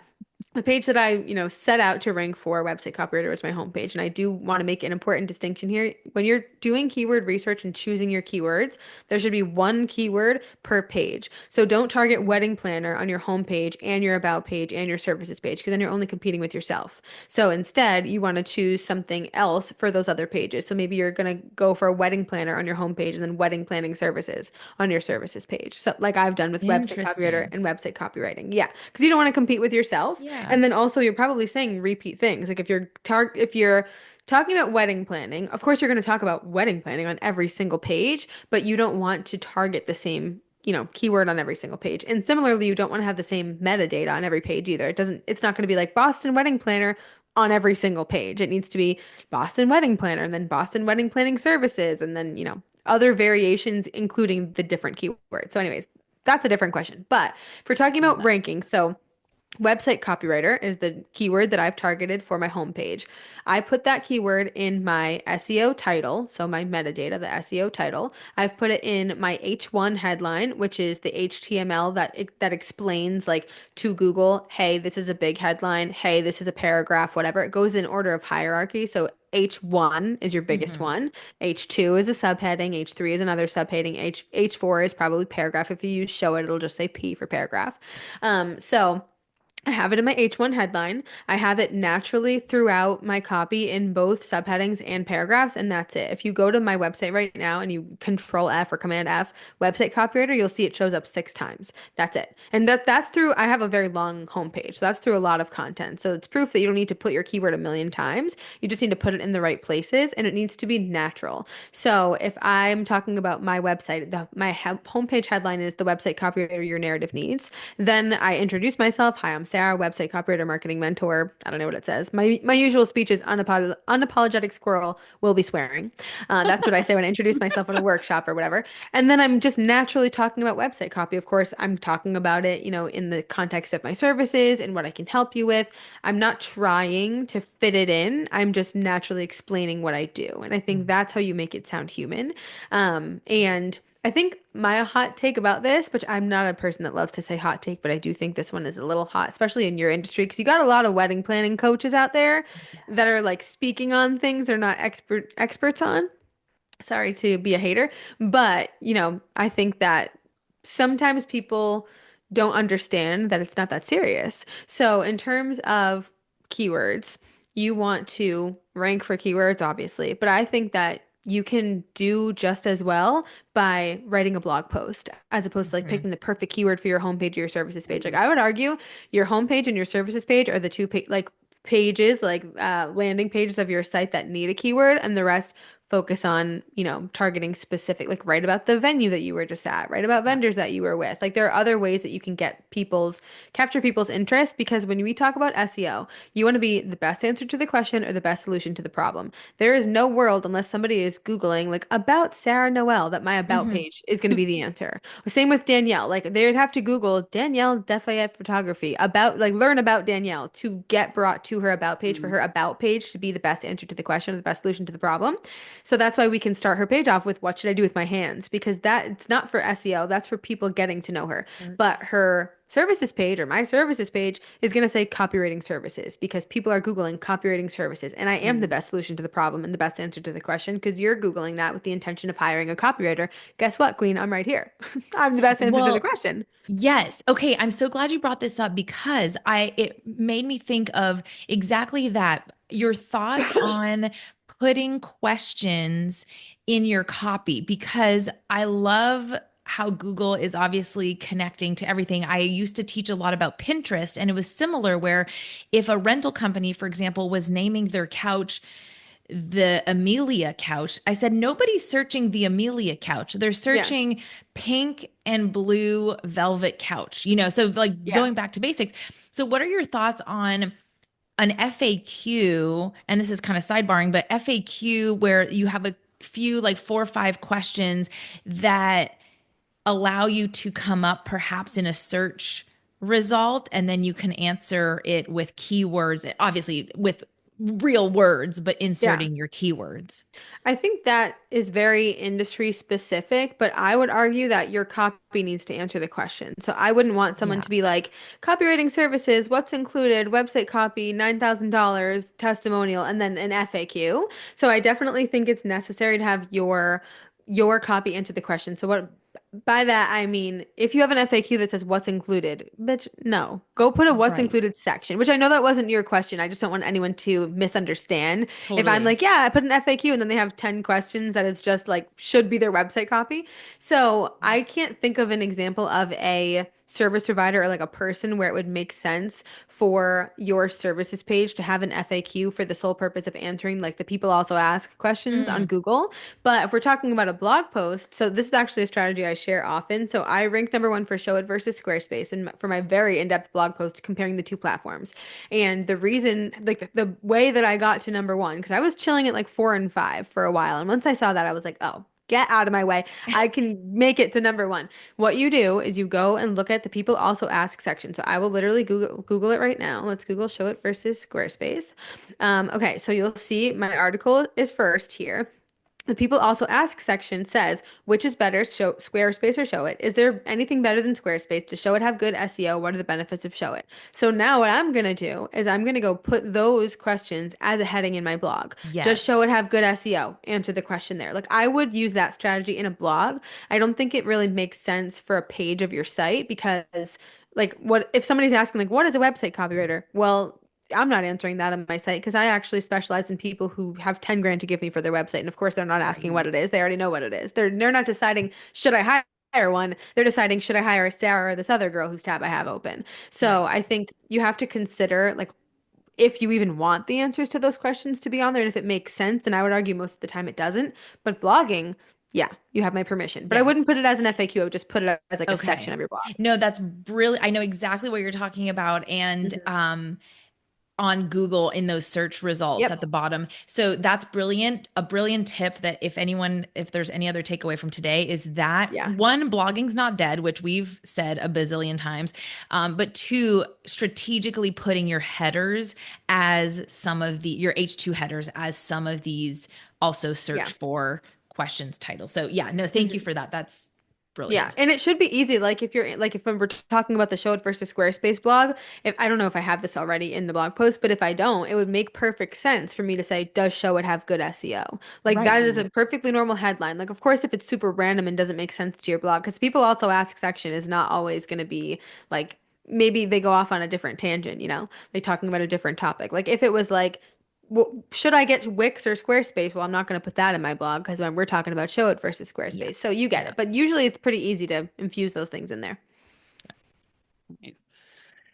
the page that I, set out to rank for website copywriter is my homepage. And I do want to make an important distinction here. When you're doing keyword research and choosing your keywords, there should be one keyword per page. So don't target wedding planner on your homepage and your about page and your services page because then you're only competing with yourself. So instead, you want to choose something else for those other pages. So maybe you're going to go for a wedding planner on your homepage and then wedding planning services on your services page. So like I've done with website copywriter Interesting. and website copywriting. Yeah, because you don't want to compete with yourself. Yeah. And then also you're probably saying repeat things. Like if you're talking about wedding planning, of course you're going to talk about wedding planning on every single page, but you don't want to target the same, keyword on every single page. And similarly, you don't want to have the same metadata on every page either. It's not going to be like Boston wedding planner on every single page. It needs to be Boston wedding planner and then Boston wedding planning services and then, other variations including the different keywords. So anyways, that's a different question. But if we're talking about ranking, so website copywriter is the keyword that I've targeted for my homepage. I put that keyword in my SEO title, so my metadata, the SEO title. I've put it in my H1 headline, which is the HTML that explains like to Google, hey, this is a big headline, hey, this is a paragraph, whatever. It goes in order of hierarchy. So H1 is your biggest Hmm. one. H2 is a subheading. H3 is another subheading. H4 is probably paragraph. If you use show it, it'll just say P for paragraph. So I have it in my H1 headline. I have it naturally throughout my copy in both subheadings and paragraphs, and that's it. If you go to my website right now and you Control F or Command F, website copywriter, you'll see it shows up 6 times. That's it. And that's through, I have a very long homepage, so that's through a lot of content. So it's proof that you don't need to put your keyword a million times. You just need to put it in the right places, and it needs to be natural. So if I'm talking about my website, my homepage headline is the website copywriter your narrative needs. Then I introduce myself. Hi, I'm Sarah, website copywriter, marketing mentor. I don't know what it says. My usual speech is unapologetic squirrel will be swearing. That's what I say when I introduce myself at a workshop or whatever. And then I'm just naturally talking about website copy. Of course, I'm talking about it, in the context of my services and what I can help you with. I'm not trying to fit it in. I'm just naturally explaining what I do. And I think that's how you make it sound human. And I think my hot take about this, which I'm not a person that loves to say hot take, but I do think this one is a little hot, especially in your industry, because you got a lot of wedding planning coaches out there that are like speaking on things they're not experts on. Sorry to be a hater, but I think that sometimes people don't understand that it's not that serious. So, in terms of keywords, you want to rank for keywords, obviously, but I think that you can do just as well by writing a blog post as opposed to like Hmm. picking the perfect keyword for your homepage or your services page. Like I would argue your homepage and your services page are the two pages, like landing pages of your site that need a keyword, and the rest focus on, targeting specific, like write about the venue that you were just at, write about Yeah. vendors that you were with. Like there are other ways that you can capture people's interest because when we talk about SEO, you want to be the best answer to the question or the best solution to the problem. There is no world unless somebody is Googling like about Sarah Noel that my about Hmm. page is going to be the answer. Same with Danielle. Like they would have to Google Danielle Defayette photography about like learn about Danielle to get brought to her about page for her about page to be the best answer to the question or the best solution to the problem. So that's why we can start her page off with what should I do with my hands? Because that it's not for SEO, that's for people getting to know her. But her services page or my services page is going to say copywriting services because people are Googling copywriting services. And I am the best solution to the problem and the best answer to the question because you're Googling that with the intention of hiring a copywriter. Guess what, Queen? I'm right here. I'm the best answer to the Well, question. yes. Okay, I'm so glad you brought this up because I it made me think of exactly that. Your thoughts on putting questions in your copy because I love how Google is obviously connecting to everything. I used to teach a lot about Pinterest and it was similar where if a rental company, for example, was naming their couch the Amelia couch. I said, nobody's searching the Amelia couch. They're Yeah. searching pink and blue velvet couch, so like Yeah. going back to basics. So, what are your thoughts on an FAQ? And this is kind of sidebarring, but FAQ where you have a few, like 4 or 5 questions that allow you to come up perhaps in a search result, and then you can answer it with keywords, obviously with real words, but Yeah. inserting your keywords. I think that is very industry specific, but I would argue that your copy needs to answer the question. So I wouldn't want someone Yeah. to be like, copywriting services, what's included, website copy, $9,000, testimonial, and then an FAQ. So I definitely think it's necessary to have your copy answer the question. So what by that I mean if you have an FAQ that says what's included, bitch, no. Go put a what's Right. included section, which I know that wasn't your question. I just don't want anyone to misunderstand. If I'm Totally. like, yeah, I put an FAQ and then they have 10 questions that it's just like should be their website copy. So I can't think of an example of a service provider or like a person where it would make sense for your services page to have an FAQ for the sole purpose of answering like the people also ask questions on Mm. Google. But if we're talking about a blog post, so this is actually a strategy I share often. So I ranked number one for Show It versus Squarespace and for my very in-depth blog post comparing the two platforms. And the reason, like the way that I got to number one, because I was chilling at like 4 and 5 for a while. And once I saw that, I was like, oh, get out of my way. I can make it to number one. What you do is you go and look at the people also ask section. So I will literally Google it right now. Let's Google show it versus Squarespace. Okay, so you'll see my article is first here. The people also ask section says, which is better, show Squarespace or Show It? Is there anything better than Squarespace? Does Show It have good SEO? What are the benefits of Show It? So now what I'm going to do is I'm going to go put those questions as a heading in my blog. Does Show Yes. It have good SEO? Answer the question there. Like I would use that strategy in a blog. I don't think it really makes sense for a page of your site because like what if somebody's asking like what is a website copywriter? Well, I'm not answering that on my site because I actually specialize in people who have 10 grand to give me for their website. And of course, they're not asking Right. what it is. They already know what it is. They're not deciding, should I hire one? They're deciding, should I hire Sarah or this other girl whose tab I have open? So Right. I think you have to consider like if you even want the answers to those questions to be on there and if it makes sense. And I would argue most of the time it doesn't. But blogging, yeah, you have my permission. But I Yeah. wouldn't put it as an FAQ. I would just put it as like a section Okay. of your blog. No, that's brilliant. I know exactly what you're talking about. And Mhm. on Google in those search results at Yep. the bottom. So that's brilliant. A brilliant tip that if there's any other takeaway from today, is that Yeah. one, blogging's not dead, which we've said a bazillion times. But two, strategically putting your headers as your H2 headers as some of these also Yeah. search for questions titles. So yeah, no, thank you Mhm. for that. That's Yeah, brilliant. and it should be easy. Like if you're like if we're talking about the Show It versus Squarespace blog, if I don't know if I have this already in the blog post, but if I don't, it would make perfect sense for me to say, does Show It have good SEO? Like that Right. is Mhm. a perfectly normal headline. Like of course if it's super random and doesn't make sense to your blog, because people also ask section is not always going to be like maybe they go off on a different tangent, like talking about a different topic. Like if it was like should I get Wix or Squarespace? Well, I'm not going to put that in my blog because when we're talking about Show It versus Yeah. Squarespace. So you get Yeah. it. But usually it's pretty easy to infuse those things in there. Nice.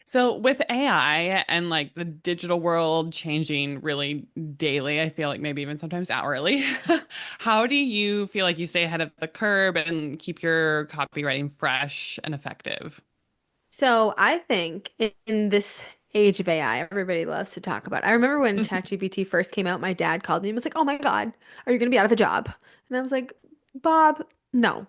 So with AI and like the digital world changing really daily, I feel like maybe even sometimes hourly, how do you feel like you stay ahead of the curve and keep your copywriting fresh and effective? So I think in this age of AI, everybody loves to talk about. I remember when ChatGPT first came out, my dad called me and was like, "Oh my God, are you going to be out of a job?" And I was like, "Bob, no."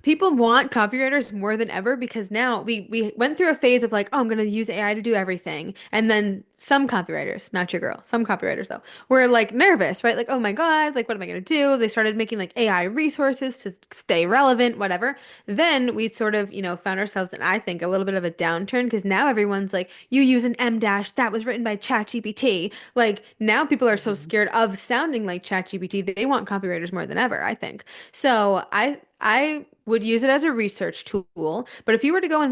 People want copywriters more than ever because now we went through a phase of like, oh, I'm going to use AI to do everything. And then some copywriters, not your girl, some copywriters though, were like nervous, right? Like, oh my God, like what am I going to do? They started making like AI resources to stay relevant, whatever. Then we sort of, found ourselves in I think a little bit of a downturn because now everyone's like, you use an M dash that was written by ChatGPT. Like now people are so Mhm. scared of sounding like ChatGPT, they want copywriters more than ever, I think. So I would use it as a research tool. But if you were to go in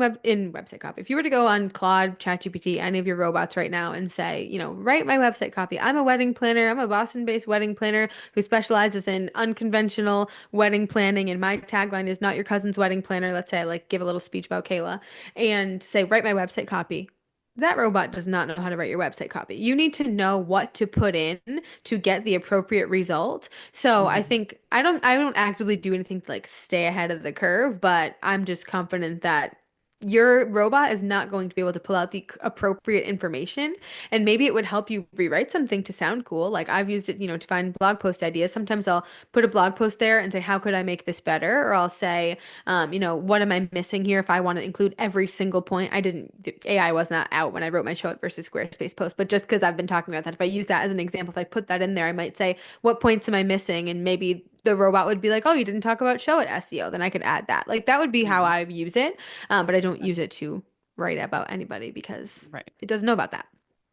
website copy, if you were to go on Claude, ChatGPT, any of your robots right now and say, write my website copy. I'm a wedding planner. I'm a Boston-based wedding planner who specializes in unconventional wedding planning, and my tagline is not your cousin's wedding planner. Let's say I like give a little speech about Kayla and say, write my website copy. That robot does not know how to write your website copy. You need to know what to put in to get the appropriate result. So I Mhm. think I don't actively do anything to like stay ahead of the curve, but I'm just confident that your robot is not going to be able to pull out the appropriate information. And maybe it would help you rewrite something to sound cool. Like I've used it, to find blog post ideas. Sometimes I'll put a blog post there and say, how could I make this better? Or I'll say, what am I missing here if I want to include every single point? The AI was not out when I wrote my Show It versus Squarespace post, but just because I've been talking about that, if I use that as an example, if I put that in there, I might say, what points am I missing? And maybe the robot would be like, oh, you didn't talk about Show It SEO. Then I could add that. Like that would be how Mhm. I use it. But I don't use it to write about anybody because Right. it doesn't know about that.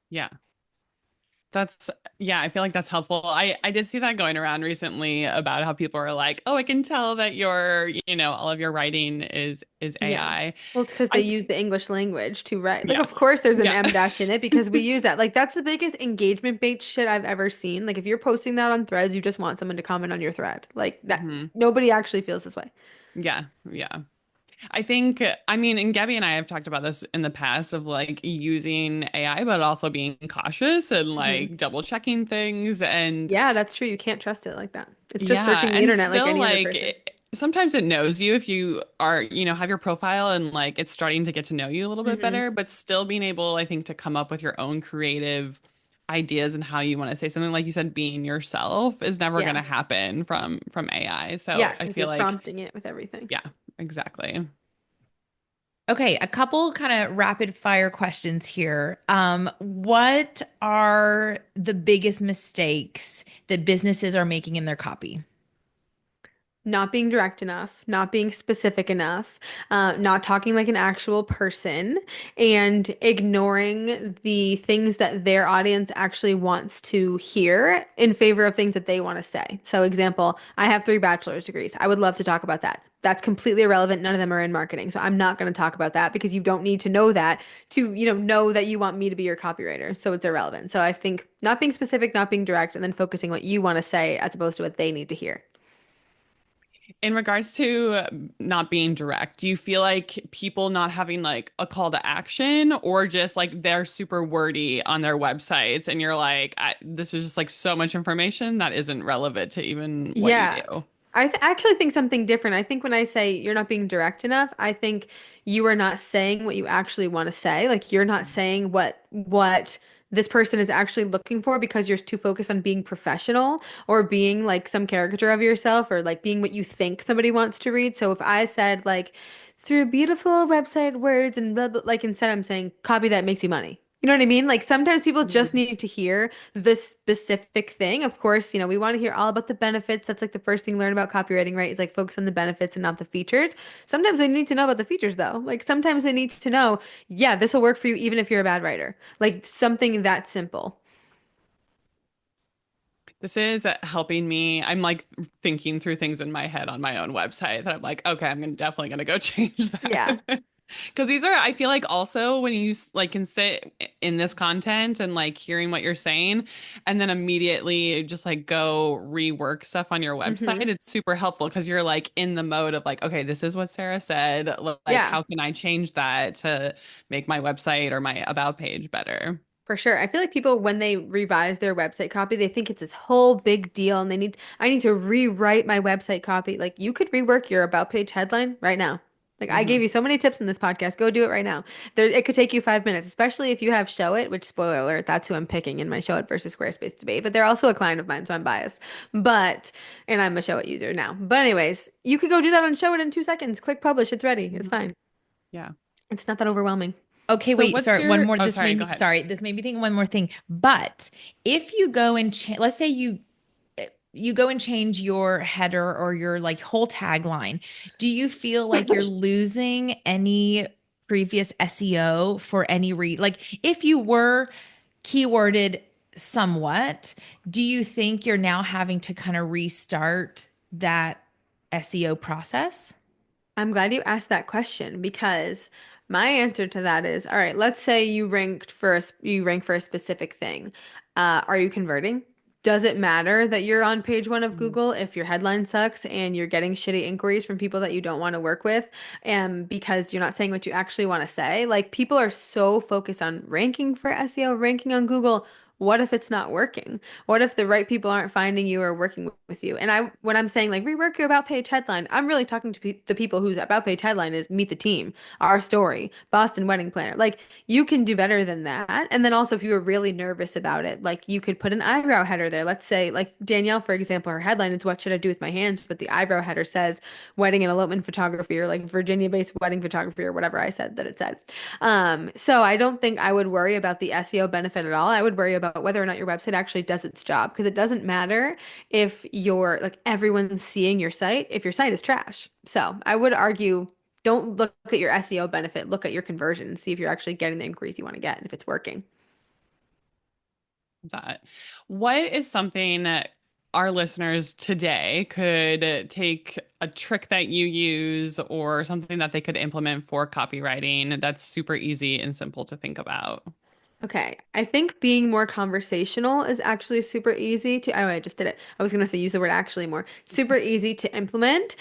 Yeah. That's yeah, I feel like that's helpful. I did see that going around recently about how people are like, "Oh, I can tell that all of your writing is Yeah. AI." Well, it's because they I use the English language to write. Like, yeah. of course, there's an Yeah. M dash in it because we use that. Like, that's the biggest engagement bait shit I've ever seen. Like, if you're posting that on threads, you just want someone to comment on your thread. Like, that hmm nobody actually feels this way. Yeah. Yeah. I think, I mean, and Gabby and I have talked about this in the past of like using AI, but also being cautious and Hmm. like double checking things. And Yeah, that's true. You can't trust it like that. It's just yeah, searching the and internet like still any other like person. sometimes it knows you if you are, have your profile and like it's starting to get to know you a little bit Hmm. better, but still being able, I think, to come up with your own creative ideas and how you want to say something. Like you said, being yourself is never going Yeah. to happen from AI. So Yeah, I because feel you're like, prompting it with everything. yeah, exactly. Okay, a couple kind of rapid fire questions here. What are the biggest mistakes that businesses are making in their copy? Not being direct enough, not being specific enough, not talking like an actual person, and ignoring the things that their audience actually wants to hear in favor of things that they want to say. So, example, I have 3 bachelor's degrees. I would love to talk about that. That's completely irrelevant. None of them are in marketing. So I'm not going to talk about that because you don't need to know that to, know that you want me to be your copywriter. So it's irrelevant. So I think not being specific, not being direct, and then focusing what you want to say as opposed to what they need to hear. In regards to not being direct, do you feel like people not having like a call to action or just like they're super wordy on their websites and you're like, this is just like so much information that isn't relevant to even what you Yeah. do? I th actually think something different. I think when I say you're not being direct enough, I think you are not saying what you actually want to say. Like you're not saying what this person is actually looking for because you're too focused on being professional or being like some caricature of yourself or like being what you think somebody wants to read. So if I said like through beautiful website words and blah, blah, like instead I'm saying copy that makes you money. You know what I mean? Like sometimes people just Mhm. need to hear this specific thing. Of course, we want to hear all about the benefits. That's like the first thing learn about copywriting, right? Is like focus on the benefits and not the features. Sometimes they need to know about the features though. Like sometimes they need to know, yeah, this will work for you even if you're a bad writer. Like something that simple. This is helping me. I'm like thinking through things in my head on my own website that I'm like, okay, definitely gonna go change Yeah. that. Because these are, I feel like also when you like can sit in this content and like hearing what you're saying and then immediately just like go rework stuff on your website, Mm-hmm. it's super helpful because you're like in the mode of like, okay, this is what Sarah said. Like, Yeah. how can I change that to make my website or my about page better? For sure. I feel like people, when they revise their website copy, they think it's this whole big deal and I need to rewrite my website copy. Like you could rework your about page headline right now. Like I Hmm. gave you so many tips in this podcast. Go do it right now. It could take you 5 minutes, especially if you have Show It, which spoiler alert, that's who I'm picking in my Show It versus Squarespace debate. But they're also a client of mine, so I'm biased. But, and I'm a Show It user now. But anyways, you could go do that on Show It in 2 seconds. Click publish. It's ready. It's fine. Yeah. It's not that overwhelming. Okay, So wait, what's sorry, one your, more. oh, This sorry, made go me, ahead. sorry, this made me think of one more thing. But if you go and let's say you go and change your header or your like whole tagline, do you feel like you're losing any previous SEO for any like if you were keyworded somewhat, do you think you're now having to kind of restart that SEO process? I'm glad you asked that question because my answer to that is, all right, let's say you rank for a specific thing. Are you converting? Does it matter that you're on page 1 of Mhm. Google if your headline sucks and you're getting shitty inquiries from people that you don't want to work with, and because you're not saying what you actually want to say? Like people are so focused on ranking for SEO, ranking on Google. What if it's not working? What if the right people aren't finding you or working with you? And when I'm saying like rework your about page headline, I'm really talking to the people whose about page headline is Meet the Team, Our Story, Boston Wedding Planner. Like you can do better than that. And then also if you were really nervous about it, like you could put an eyebrow header there. Let's say like Danielle, for example, her headline is what should I do with my hands? But the eyebrow header says wedding and elopement photography or like Virginia-based wedding photography or whatever I said that it said. So I don't think I would worry about the SEO benefit at all. I would worry about whether or not your website actually does its job because it doesn't matter if you're like everyone's seeing your site if your site is trash. So I would argue don't look at your SEO benefit, look at your conversion and see if you're actually getting the increase you want to get and if it's working. That. What is something that our listeners today could take a trick that you use or something that they could implement for copywriting that's super easy and simple to think about? Okay, I think being more conversational is actually super easy to. Oh, I just did it. I was gonna say use the word actually more. Super easy to implement.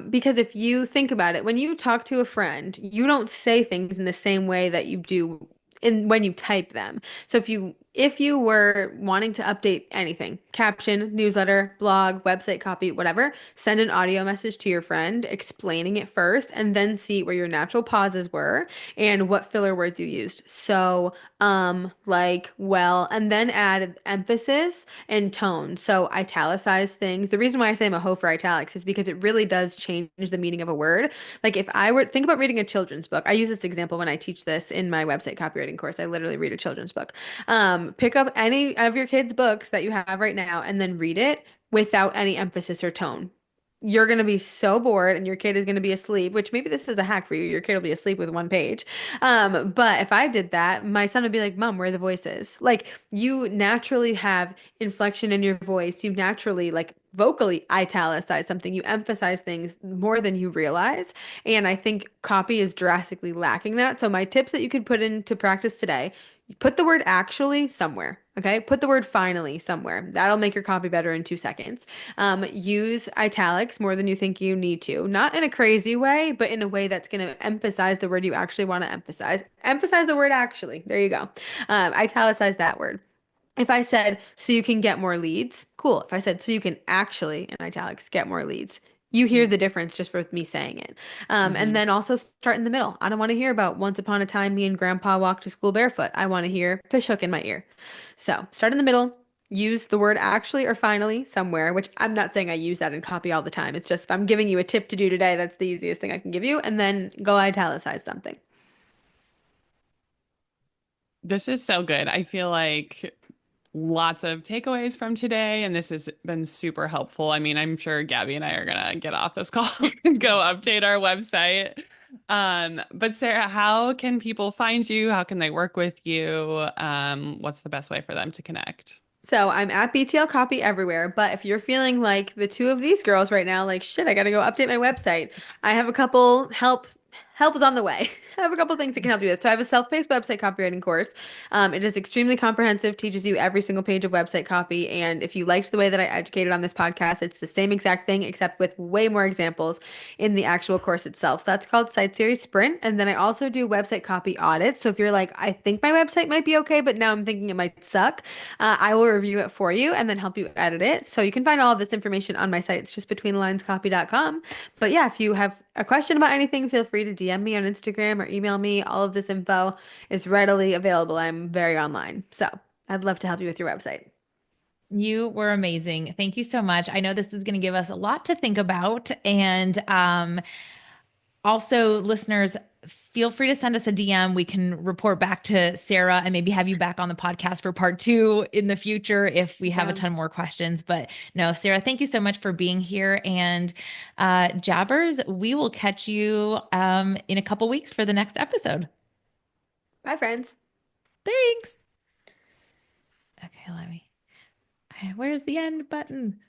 Because if you think about it, when you talk to a friend, you don't say things in the same way that you do in when you type them. So if you if you were wanting to update anything, caption, newsletter, blog, website copy, whatever, send an audio message to your friend explaining it first and then see where your natural pauses were and what filler words you used. So, like, well, and then add emphasis and tone. So, italicize things. The reason why I say I'm a hoe for italics is because it really does change the meaning of a word. Like, if I were think about reading a children's book, I use this example when I teach this in my website copywriting course. I literally read a children's book. Pick up any of your kids' books that you have right now and then read it without any emphasis or tone. You're going to be so bored and your kid is going to be asleep, which maybe this is a hack for you. Your kid will be asleep with one page. But if I did that, my son would be like, Mom, where are the voices? Like you naturally have inflection in your voice. You naturally like vocally italicize something. You emphasize things more than you realize. And I think copy is drastically lacking that. So my tips that you could put into practice today, put the word actually somewhere. Okay. Put the word finally somewhere. That'll make your copy better in 2 seconds. Use italics more than you think you need to. Not in a crazy way, but in a way that's going to emphasize the word you actually want to emphasize. Emphasize the word actually. There you go. Italicize that word. If I said, so you can get more leads, cool. If I said, so you can actually, in italics, get more leads, you hear the difference just with me saying it. And Mm-hmm. then also start in the middle. I don't want to hear about once upon a time me and grandpa walked to school barefoot. I want to hear fish hook in my ear. So start in the middle. Use the word actually or finally somewhere, which I'm not saying I use that in copy all the time. It's just if I'm giving you a tip to do today, that's the easiest thing I can give you. And then go italicize something. This is so good. I feel like lots of takeaways from today, and this has been super helpful. I mean, I'm sure Gabby and I are gonna get off this call and go update our website. But Sarah, how can people find you? How can they work with you? What's the best way for them to connect? So I'm at BTL Copy everywhere, but if you're feeling like the two of these girls right now, like shit, I gotta go update my website. I have a couple help is on the way. I have a couple things that can help you with. So I have a self-paced website copywriting course. It is extremely comprehensive, teaches you every single page of website copy. And if you liked the way that I educated on this podcast, it's the same exact thing, except with way more examples in the actual course itself. So that's called Site Series Sprint. And then I also do website copy audits. So if you're like, I think my website might be okay, but now I'm thinking it might suck, I will review it for you and then help you edit it. So you can find all of this information on my site. It's just betweenlinescopy.com. But yeah, if you have a question about anything, feel free to DM me on Instagram or email me. All of this info is readily available. I'm very online. So I'd love to help you with your website. You were amazing. Thank you so much. I know this is going to give us a lot to think about. And also, listeners, feel free to send us a DM. We can report back to Sarah and maybe have you back on the podcast for part two in the future if we have a Yeah. ton more questions. But no, Sarah, thank you so much for being here. And Jabbers, we will catch you in a couple weeks for the next episode. Bye, friends. Thanks. Okay, let me. Where's the end button?